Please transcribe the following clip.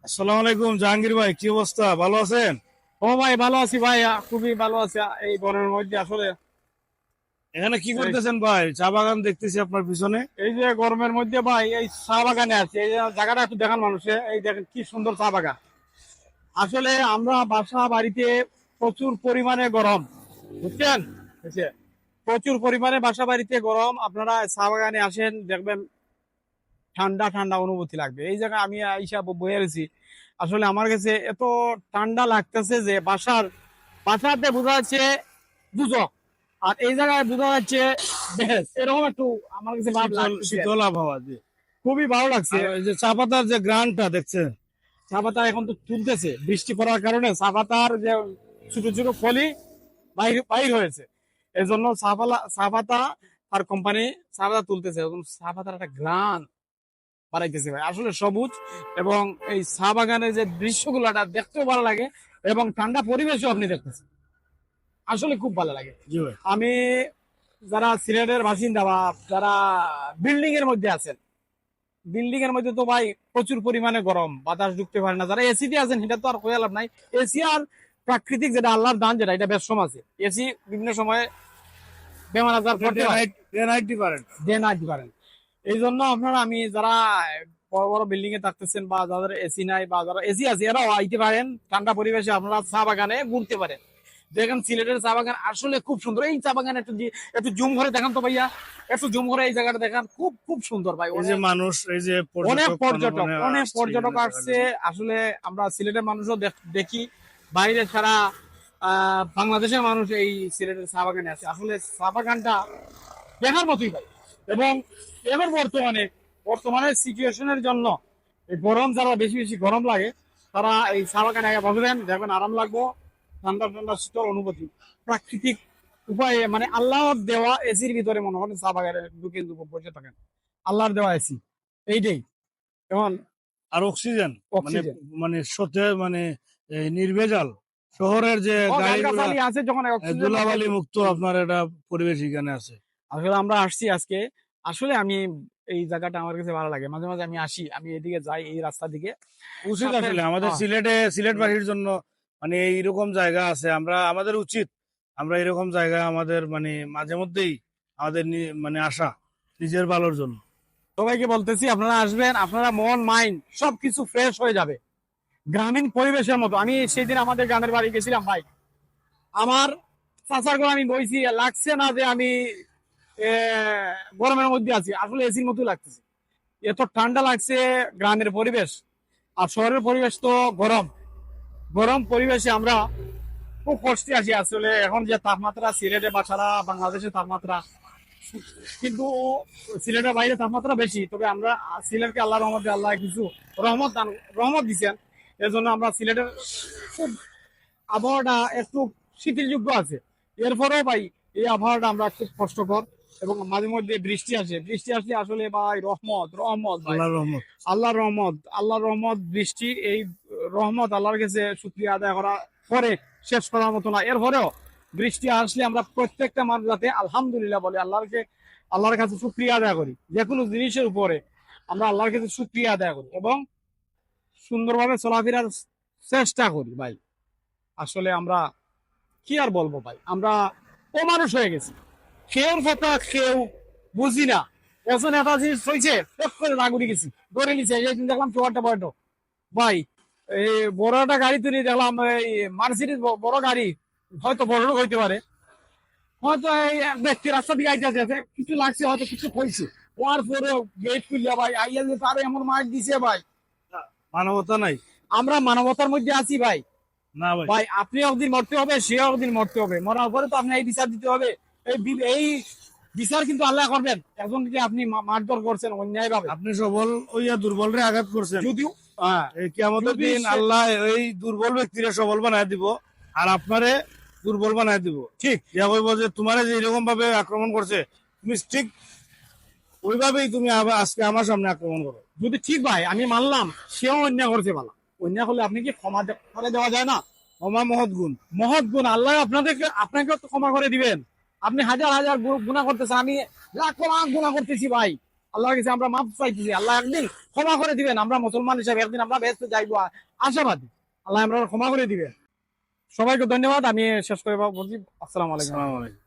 আসসালামু আলাইকুম জাহাঙ্গীর ভাই, কি অবস্থা? ভালো আছেন? ও ভাই, ভালো আছি ভাই, খুবই ভালো আছি। এই বনের মধ্যে আসলে এখানে কি এই করতেছেন ভাই? চা বাগান দেখতেছি আপনার পিছনে। এই যে গরমের মধ্যে ভাই, এই চা বাগানে আছি। এই যে জায়গাটা একটু দেখান মানুষে, এই দেখেন কি সুন্দর চা বাগান। আসলে আমরা বাসা বাড়িতে প্রচুর পরিমাণে গরম, বুঝছেন? বুঝছে? প্রচুর পরিমাণে বাসা বাড়িতে গরম, আপনারা চা বাগানে আসেন, দেখবেন ঠান্ডা ঠান্ডা অনুভূতি লাগবে। এই জায়গায় আমি আইসা বয়ে রয়েছি, আসলে আমার কাছে এত ঠান্ডা লাগতেছে যে বাসাতে বোঝা যাচ্ছে দুজক, আর এই জায়গায় বোঝা যাচ্ছে বেশ। এরকম একটু আমার কাছে ভাব শীতল লাগতেছে, শীতল আবহাওয়া দিয়ে। খুবই ভালো লাগছে। আর এই যে চা পাতার যে গ্রানটা দেখছেন। চা পাতা এখন তো তুলতেছে, বৃষ্টি পড়ার কারণে চা পাতার যে ছোট ছোট ফলি বাইর বাইর হয়েছে, এই জন্য চা পাতা আর কোম্পানি চা পাতা তুলতেছে, এবং চা পাতার একটা গ্রান বাড়াইতেছে ভাই। আসলে সবুজ, এবং এই চা বাগানের যে দৃশ্যগুলোটা দেখতেও ভালো লাগে, এবং ঠান্ডা পরিবেশও আপনি দেখতেছেন, আসলে খুব ভালো লাগে। জি ভাই। আমি যারা সিলেটের বাসিন্দা বা যারা বিল্ডিং এর মধ্যে আছেন, বিল্ডিং এর মধ্যে তো ভাই প্রচুর পরিমাণে গরম, বাতাস ঢুকতে পারে না। যারা এসিতে আছেন সেটা তো আর হয়ে লাভ নাই। এসি আর প্রাকৃতিক যেটা আল্লাহর দান, যেটা এটা বেশ আছে। এসি বিভিন্ন সময়ে বেমার আজার করতে পারে, ডে নাইট পারেন। এই জন্য আপনারা, আমি যারা বড় বড় বিল্ডিং এ থাকতেছেন বা যাদের এসি নাই বা যারা এসি আছে, এরাও আইতে পারেন ঠান্ডা পরিবেশে, আপনারা চা বাগানে ঘুরতে পারেন। দেখেন সিলেটের চা বাগান আসলে খুব সুন্দর। এই চা বাগান একটু জুম করে দেখান তো ভাইয়া, একটু জুম করে এই জায়গাটা দেখান, খুব খুব সুন্দর ভাই। এই যে মানুষ, এই যে অনেক পর্যটক, জনগণের অনেক আসছে পর্যটক এখানে দেখার আসছে। জন্য। আসলে আমরা সিলেটের মানুষও দেখি, বাইরে ছাড়া বাংলাদেশের মানুষ এই সিলেটের চা বাগানে আছে। আসলে চা বাগানটা দেখার মতোই ভাই। এবং এখন বর্তমানে সিচুয়েশনের জন্য এই গরম, যারা বেশি বেশি গরম লাগে, তারা এই চা বাগানে আগে বসবেন, দেখবেন আরাম লাগবো। ঠান্ডা ঠান্ডা শীতল অনুভূতি, প্রাকৃতিক উপায়ে, মানে আল্লাহর দেওয়া এসির ভিতরে মনে করেন চা বাগানে ঢুকে বসে থাকেন, আল্লাহর দেওয়া এসি এইটাই। এখন আর অক্সিজেন, মানে অক্সিজেন মানে সতে মানে এই নির্ভেজাল শহরের যে গাড়িগুলা গাছগাছালি আছে, যখন অক্সিজেন ধুলাবালি মুক্ত আপনার এটা পরিবেশ এখানে আছে। আসলে আমরা আসছি আজকে। আসলে আমি এই জায়গাটা আমার কাছে ভালো লাগে, মাঝে মাঝে আমি আসি, আমি এদিকে যাই এই রাস্তা দিকে। উচিত সাথে আসলে আমাদের হ্যাঁ, সিলেটবাসীর জন্য মানে এইরকম জায়গা আছে, আমাদের উচিত আমরা এরকম জায়গা আমাদের মানে মাঝে মধ্যেই আমাদের মানে আসা নিজের ভালোর জন্য। সবাইকে বলতেছি আপনারা আসবেন, আপনারা মন মাইন্ড সবকিছু ফ্রেশ হয়ে যাবে, গ্রামীণ পরিবেশের মতো। আমি সেদিন আমাদের গ্রামের বাড়ি গেছিলাম ভাই, আমার চাচার ঘর আমি বইছি, লাগছে না যে আমি এ, গরমের মধ্যে আছি, আসলে এসির মতো লাগতেছে, এত ঠান্ডা লাগছে। গ্রামের পরিবেশ আর শহরের পরিবেশ তো গরম, গরম পরিবেশে আমরা খুব কষ্টে আছি আসলে। এখন যে তাপমাত্রা সিলেটে বা সারা বাংলাদেশের তাপমাত্রা, কিন্তু সিলেটের বাইরে তাপমাত্রা বেশি, তবে আমরা সিলেটকে আল্লাহ রহমতে, আল্লাহ কিছু রহমত দিচ্ছেন, এজন্য আমরা সিলেটের খুব আবহাওয়াটা একটু শীতলযোগ্য আছে। এরপরেও ভাই এই আবহাওয়াটা আমরা খুব কষ্টকর, এবং মাঝে মধ্যে বৃষ্টি আসলে আসলে ভাই রহমত, রহমত ভাই, আল্লাহর রহমত। আল্লাহর রহমত, আল্লাহর রহমত। বৃষ্টি, এই রহমত আল্লাহর কাছে শুকরিয়া আদায় করা পরে শেষ করার মতো না। এরপরেও বৃষ্টি আসলে আমরা প্রত্যেকটা মানুষ যাতে আলহামদুলিল্লাহ বলে, আল্লাহর কাছে শুকরিয়া আদায় করি। যে কোনো জিনিসের উপরে আমরা আল্লাহর কাছে শুকরিয়া আদায় করি এবং সুন্দরভাবে চলাফেরার চেষ্টা করি ভাই। আসলে আমরা কি আর বলবো ভাই, আমরা অমানুষ হয়ে গেছি, কেউ কথা কেউ বুঝি না। এখন একটা জিনিস হয়েছে, করে রাগুড়ি গেছি, ধরে নিচ্ছে। যেদিন দেখলাম চোয়ারটা বয়টো ভাই, এই বড় একটা গাড়ি তুলি দেখলাম, এই মার্সিডিজ বড় গাড়ি, হয়তো বড় লোক হইতে পারে, হয়তো এই এক ব্যক্তি রাস্তা দিকে আইতে আছে, কিছু লাগছে, হয়তো কিছু হয়েছে, হওয়ার পরেও গেট খুললে ভাই আইয়া যে তারে এমন মার দিছে ভাই। মানবতা নাই। আমরা মানবতার মধ্যে আছি ভাই। না ভাই। ভাই আপনি একদিন মরতে হবে, সে একদিন মরতে হবে, মরার পরে তো আপনি এই বিচার দিতে হবে। এই বিচার কিন্তু আল্লাহ করবেন, একজনকে আপনি মারধর করছেন অন্যায় ভাবে, আপনি সবল ওইয়া দুর্বল রে আঘাত করছেন। যদিও হ্যাঁ, এই কিয়ামতের যদি দিন আল্লাহ এই দুর্বল ব্যক্তিরা সবল বানায় দিব, আর আপনারে দুর্বল বানায় দিব। ঠিক ইয়া কইব যে তোমারে যে এরকম ভাবে আক্রমণ করছে, তুমি ঠিক ওইভাবেই তুমি আজকে আমার সামনে আক্রমণ করো। যদি ঠিক ভাই আমি মানলাম সেও অন্যায় করছে, ভালো অন্যায় করলে আপনি কি ক্ষমা করে দেওয়া যায় না? ক্ষমা মহৎ গুণ। মহৎ গুণ, আল্লাহ আপনাকে তো ক্ষমা করে দিবেন। আপনি হাজার হাজার গুণা করতেছেন, আমি লাখ লাখ গুণা করতেছি ভাই, আল্লাহর কাছে আমরা মাপ চাইতেছি, আল্লাহ একদিন ক্ষমা করে দিবেন। আমরা মুসলমান হিসাবে একদিন আমরা ব্যস্ত যাইবো, আশাবাদী আল্লাহ আমরা ক্ষমা করে দিবেন। সবাইকে ধন্যবাদ। আমি শেষ করে বলছি আসসালামু আলাইকুম। আসসালামু আলাইকুম।